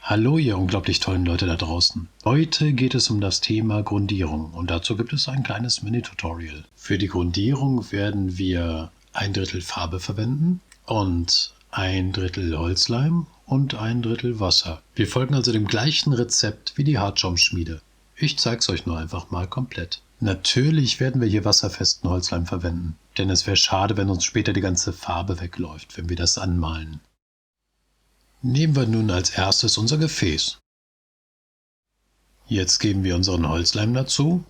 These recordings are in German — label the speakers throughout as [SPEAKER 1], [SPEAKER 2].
[SPEAKER 1] Hallo, ihr unglaublich tollen Leute da draußen. Heute geht es um das Thema Grundierung und dazu gibt es ein kleines Mini-Tutorial. Für die Grundierung werden wir 1/3 Farbe verwenden und 1/3 Holzleim und 1/3 Wasser. Wir folgen also dem gleichen Rezept wie die Hartschaumschmiede. Ich zeige es euch nur einfach mal komplett. Natürlich werden wir hier wasserfesten Holzleim verwenden, denn es wäre schade, wenn uns später die ganze Farbe wegläuft, wenn wir das anmalen. Nehmen wir nun als erstes unser Gefäß. Jetzt geben wir unseren Holzleim dazu.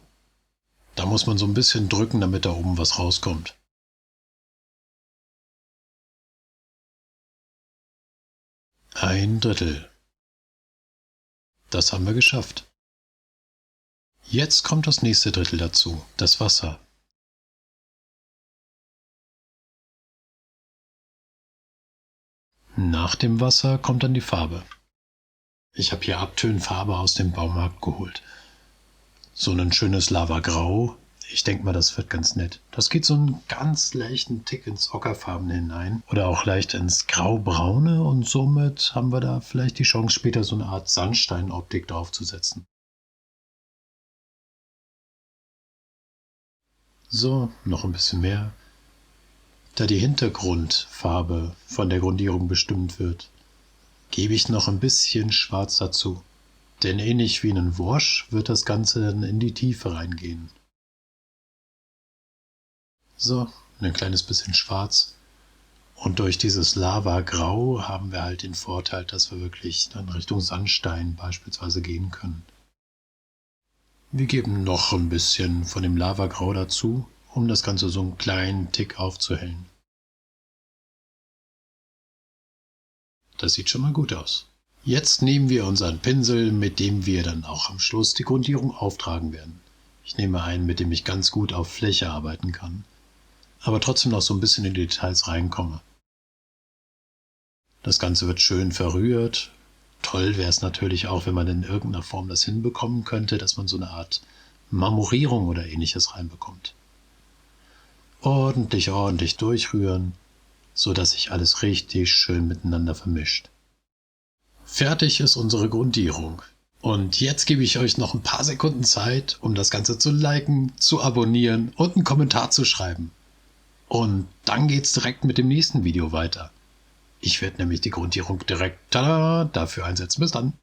[SPEAKER 1] Da muss man so ein bisschen drücken, damit da oben was rauskommt. Ein Drittel. Das haben wir geschafft. Jetzt kommt das nächste Drittel dazu, das Wasser. Nach dem Wasser kommt dann die Farbe. Ich habe hier Abtönfarbe aus dem Baumarkt geholt. So ein schönes Lavagrau. Ich denke mal, das wird ganz nett. Das geht so einen ganz leichten Tick ins Ockerfarbene hinein oder auch leicht ins Graubraune und somit haben wir da vielleicht die Chance, später so eine Art Sandsteinoptik draufzusetzen. So, noch ein bisschen mehr. Da die Hintergrundfarbe von der Grundierung bestimmt wird, gebe ich noch ein bisschen Schwarz dazu. Denn ähnlich wie in ein Wash wird das Ganze dann in die Tiefe reingehen. So, ein kleines bisschen Schwarz. Und durch dieses Lavagrau haben wir halt den Vorteil, dass wir wirklich dann Richtung Sandstein beispielsweise gehen können. Wir geben noch ein bisschen von dem Lavagrau dazu, um das Ganze so einen kleinen Tick aufzuhellen. Das sieht schon mal gut aus. Jetzt nehmen wir unseren Pinsel, mit dem wir dann auch am Schluss die Grundierung auftragen werden. Ich nehme einen, mit dem ich ganz gut auf Fläche arbeiten kann, aber trotzdem noch so ein bisschen in die Details reinkomme. Das Ganze wird schön verrührt. Toll wäre es natürlich auch, wenn man in irgendeiner Form das hinbekommen könnte, dass man so eine Art Marmorierung oder ähnliches reinbekommt. Ordentlich durchrühren, so dass sich alles richtig schön miteinander vermischt. Fertig ist unsere Grundierung. Und jetzt gebe ich euch noch ein paar Sekunden Zeit, um das Ganze zu liken, zu abonnieren und einen Kommentar zu schreiben. Und dann geht's direkt mit dem nächsten Video weiter. Ich werde nämlich die Grundierung direkt dafür einsetzen. Bis dann.